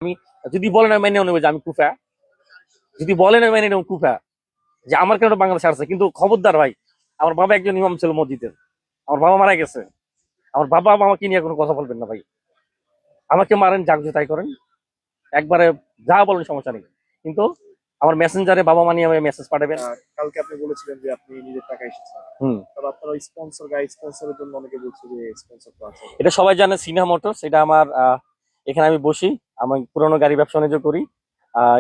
আমি যদি বলেন আমি মেনে নেবো যে আমি কুফা, যদি বলেন আমি মেনে নেবো কুফা, যে আমার কেন বাংলাদেশ আসছে। কিন্তু খবরদার ভাই, আমার বাবা একজন ইমাম ছিল মসজিদের, আমার বাবা মারা গেছে, আমার বাবা আমাকে নিয়ে কোনো কথা বলবেন না ভাই। আমাকে মারেন, যা কিছু তাই করেন, একবারে যা বলেন সমস্যা নেই। কিন্তু আমার মেসেঞ্জারে বাবা মা নিয়ে আমাকে মেসেজ পাঠাবেন। কালকে আপনি বলেছিলেন যে আপনি নিজের টাকা এসেছেন। হুম। তবে আপনার ওই স্পন্সরের জন্য অনেকে বলছে যে স্পন্সর তো আছে। এটা সবাই জানে, সিনহা মোটরস, এটা আমার এখানে আমি বসি, আমি পুরোনো গাড়ি ব্যবসা বাণিজ্য করি।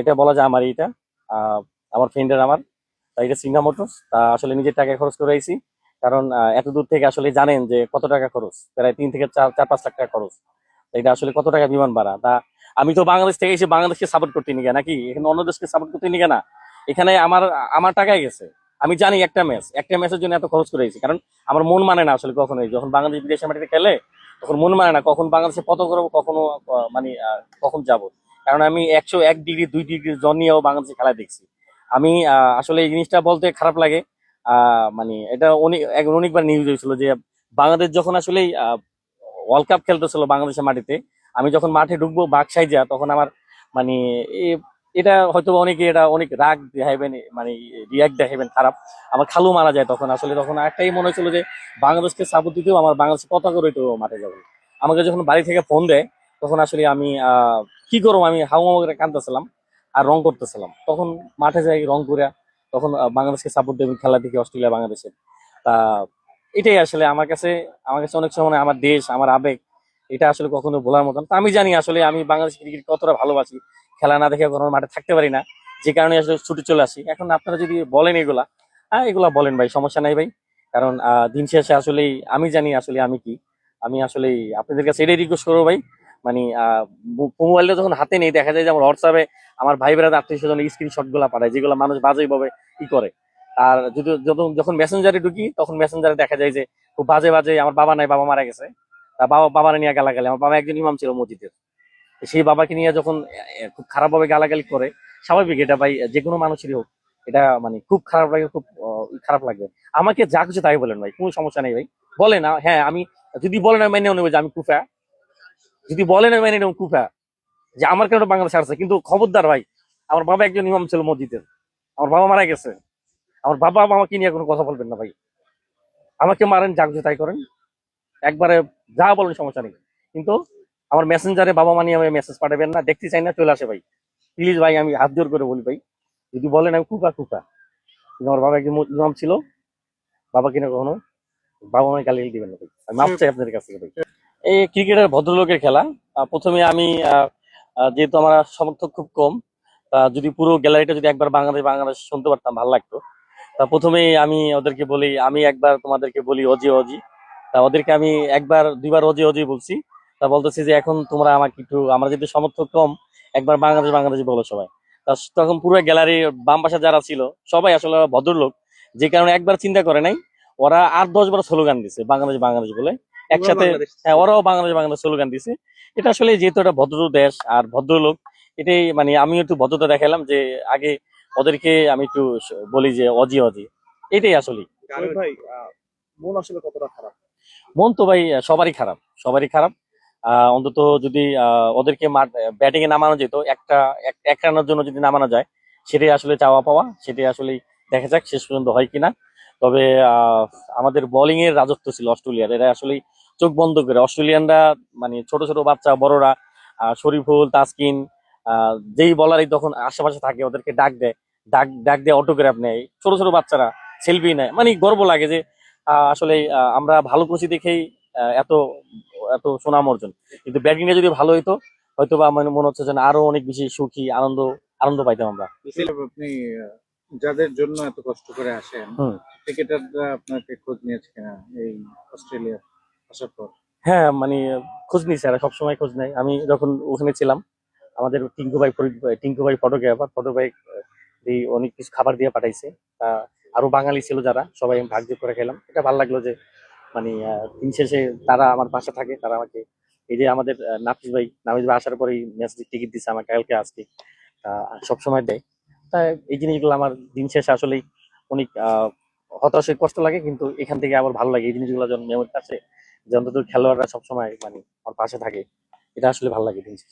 এটা বলা যায় আমার, এটা আহ, আমার ফ্রেন্ডের আমার। তা এটা সিনহা মোটরস, তা আসলে নিজের টাকা খরচ করে আইছি। কারণ এত দূর থেকে আসলে জানেন যে কত টাকা খরচ, প্রায় 3 থেকে 4-5 লাখ টাকা খরচ। তা এটা আসলে কত টাকা বিমান ভাড়া। তা আমি তো বাংলাদেশ থেকে এসে বাংলাদেশকে সাপোর্ট করতে নিয়ে নাকি এখানে অন্য দেশকে সাপোর্ট করতে নিয়ে না। এখানে আমার আমার টাকায় গেছে। আমি জানি একটা ম্যাচের জন্য এত খরচ করে আইছি, কারণ আমার মন মানে না আসলে কখনোই, যখন বাংলাদেশ বিদেশের মাটিতে খেলে তখন মন মানে না কখন বাংলাদেশে পতন করবো, কখনো মানে কখন যাব। কারণ আমি 101 ডিগ্রি 2 ডিগ্রি জ্বর নিয়েও বাংলাদেশে খেলা দেখছি। আমি আসলে এই জিনিসটা বলতে খারাপ লাগে। মানে এটা অনেকবার নিউজ হয়েছিল যে বাংলাদেশ যখন আসলে ওয়ার্ল্ড কাপ খেলতেছিল বাংলাদেশের মাটিতে, আমি যখন মাঠে ঢুকবো বাঘ সাইজা, তখন আমার মানে এটা হয়তো অনেকে এটা অনেক রাগ দেখাইবেন, মানে রিয়াক্ট দেখাইবেন খারাপ। আমার খালু মারা যায় তখন, আসলে তখন একটাই মনে হচ্ছিল যে বাংলাদেশকে সাপোর্ট দিতেও আমার বাংলাদেশ পতাকা রইতো মাঠে যাবে। আমাকে যখন বাড়ি থেকে ফোন দেয়, তখন আসলে আমি কি করবো, আমি হাউমাউ করে কাঁদতেছিলাম আর রং করতেছিলাম। তখন মাঠে যাই রং করে, তখন বাংলাদেশকে সাপোর্ট দেবে খেলা দেখি অস্ট্রেলিয়া বাংলাদেশের। তা এটাই আসলে আমার কাছে অনেক সময় আমার দেশ, আমার আবেগ, এটা আসলে কখনো ভোলার মতন। তা আমি জানি আসলে আমি বাংলাদেশ ক্রিকেট কতটা ভালোবাসি, খেলা না দেখে কখনো মাঠে থাকতে পারি না, যে কারণে আসলে ছুটে চলে আসি। এখন আপনারা যদি বলেন এগুলা, হ্যাঁ এগুলা বলেন ভাই, সমস্যা নাই ভাই। কারণ দিন শেষে আসলে আমি জানি আসলে আমি কি। আমি আসলে আপনাদের কাছে এটাই রিকোয়েস্ট করবো ভাই, মানে মোবাইলটা যখন হাতে নেই, দেখা যায় যে আমার হোয়াটসঅ্যাপে আমার ভাই বেড়াতে আত্মীয় স্বজন স্ক্রিনশট গুলা পাঠায়, যেগুলো মানুষ বাজে ভাবে ই করে। আর যদি যখন মেসেঞ্জারে ঢুকি, তখন মেসেঞ্জারে দেখা যায় যে খুব বাজে বাজে, আমার বাবা নাই, বাবা মারা গেছে, তা বাবারে নিয়ে গালাগালি। আমার বাবা একজন ইমাম ছিল মসজিদের, সেই বাবাকে নিয়ে যখন খুব খারাপ ভাবে গালাগালি করে, স্বাভাবিক এটা ভাই, যে কোনো মানুষেরই হোক, এটা মানে খুব খারাপ লাগে, খুব খারাপ লাগবে। আমাকে যা কিছু তাই বলেন ভাই, কোনো সমস্যা নেই ভাই, বলেন। হ্যাঁ আমি যদি বলেন আমি মেনে নেবো যে আমি কুফা, যদি বলেন আমি মেনে নেবো কুফা, যে আমার কেন বাংলাদেশ আসছে। কিন্তু খবরদার ভাই, আমার বাবা একজন ইমাম ছিল মসজিদের, আমার বাবা মারা গেছে, আমার বাবা আমাকে নিয়ে কোনো কথা বলবেন না ভাই। আমাকে মারেন, যা কিছু তাই করেন, একবারে যা বলেন সমস্যা নেই। কিন্তু আমার মেসেঞ্জারে বাবা মা নিয়ে আমাকে মেসেজ পাঠাবেন না, দেখতে চাই না, চলে আসে ভাই। প্লিজ ভাই, আমি হাত জোর করে বলি ভাই, যদি বলেন আমি কুফা কুফা। কিন্তু আমার বাবা একজন ইমাম ছিল, বাবা কিনা কখনো বাবা মায়ের গালি দিবেন না ভাই, আমি মাপ চাই আপনাদের কাছ থেকে ভাই। এই ক্রিকেটের ভদ্রলোকের খেলা। প্রথমে আমি যেহেতু আমার সমর্থক খুব কম, যদি পুরো গ্যালারিটা যদি একবার বাংলাদেশ বাংলাদেশ শুনতে পারতাম ভালো লাগতো। তা প্রথমেই আমি ওদেরকে বলি, আমি একবার তোমাদেরকে বলি অজি অজি। তা ওদেরকে আমি একবার দুইবার অজি অজি বলছি। তা বলতেছি যে এখন তোমরা আমাকে একটু, আমরা যেহেতু সমর্থক কম, একবার বাংলাদেশ বাংলাদেশ বলো সবাই। তখন পুরো গ্যালারি বাম পাশে যারা ছিল সবাই আসলে ভদ্রলোক, যে কারণে একবার চিন্তা করে নাই। ওরা 8-10 বার স্লোগান দিছে বাংলাদেশ বাংলাদেশ বলে একসাথে। হ্যাঁ, ওরাও বাংলাদেশ বাংলাদেশ স্লোগান দিছে। এটা আসলে যেহেতু এটা ভদ্র দেশ আর ভদ্রলোক, এটাই মানে আমি একটু ভদ্রতা দেখালাম যে আগে ওদেরকে আমি একটু বলি যে অজি অজি, এটাই আসলে। ভাই, মন আসলে কতটা খারাপ? মন তো ভাই সবারই খারাপ, সবারই খারাপ। অন্তত যদি ওদেরকে ব্যাটিং এ নামানো যেত, এক রানের জন্য যদি নামানো যায়, সেটাই আসলে চাওয়া পাওয়া, সেটাই আসলে দেখা যাক শেষ পর্যন্ত হয় কিনা। তবে আহ, আমাদের বোলিং এর রাজত্ব ছিল অস্ট্রেলিয়ার, এরা আসলে চোখ বন্ধ করে অস্ট্রেলিয়ানরা, মানে ছোট ছোট বাচ্চা বড়রা, শরীফুল তাসকিন, যেই বলারই তখন আশেপাশে থাকে ওদেরকে ডাক দেয়, ডাক ডাক দিয়ে অটোগ্রাফ নেয়, ছোট ছোট বাচ্চারা সেলফি নেয়, মানে গর্ব লাগে যে আসলে আমরা ভালো কোচি দেখেই এত এত সুনাম অর্জন। কিন্তু ব্যাটিংটা যদি ভালো হইতো, হয়তো বা আমার মনে হচ্ছে যেন আরো অনেক বেশি সুখী, আনন্দ আনন্দ পাইতাম আমরা। আপনি যাদের জন্য এত কষ্ট করে আসেন, হুম। ক্রিকেটাররা আপনাকে খোঁজ নিয়েছে কিনা এই অস্ট্রেলিয়া আসার পর? হ্যাঁ মানে খোঁজ নিয়েছে, এরা সবসময় খোঁজ নেয়। আমি যখন ওখানে ছিলাম, আমাদের টিঙ্কু ভাই ফটোগ্রাফার, ফটো ভাই এই অনেক কিছু খাবার দিয়ে পাঠাইছে। আরো বাঙালি ছিল যারা, সবাই আমি ভাগ যোগ করে খেলাম। এটা ভালো লাগলো যে মানে দিন শেষে তারা আমার পাশে থাকে, তারা আমাকে এই যে আমাদের নাফিস ভাই আসার পরে ম্যাচ টিকিট দিচ্ছে আমাকে কালকে আজকে, সবসময় দেয়। তাই এই জিনিসগুলো আমার দিন শেষে আসলেই অনেক হতাশই কষ্ট লাগে, কিন্তু এখান থেকে আবার ভালো লাগে এই জিনিসগুলো যখন মেমোরি আছে, যে অন্তত খেলোয়াড়রা সবসময় মানে আমার পাশে থাকে। এটা আসলে ভালো লাগে দিন শেষে।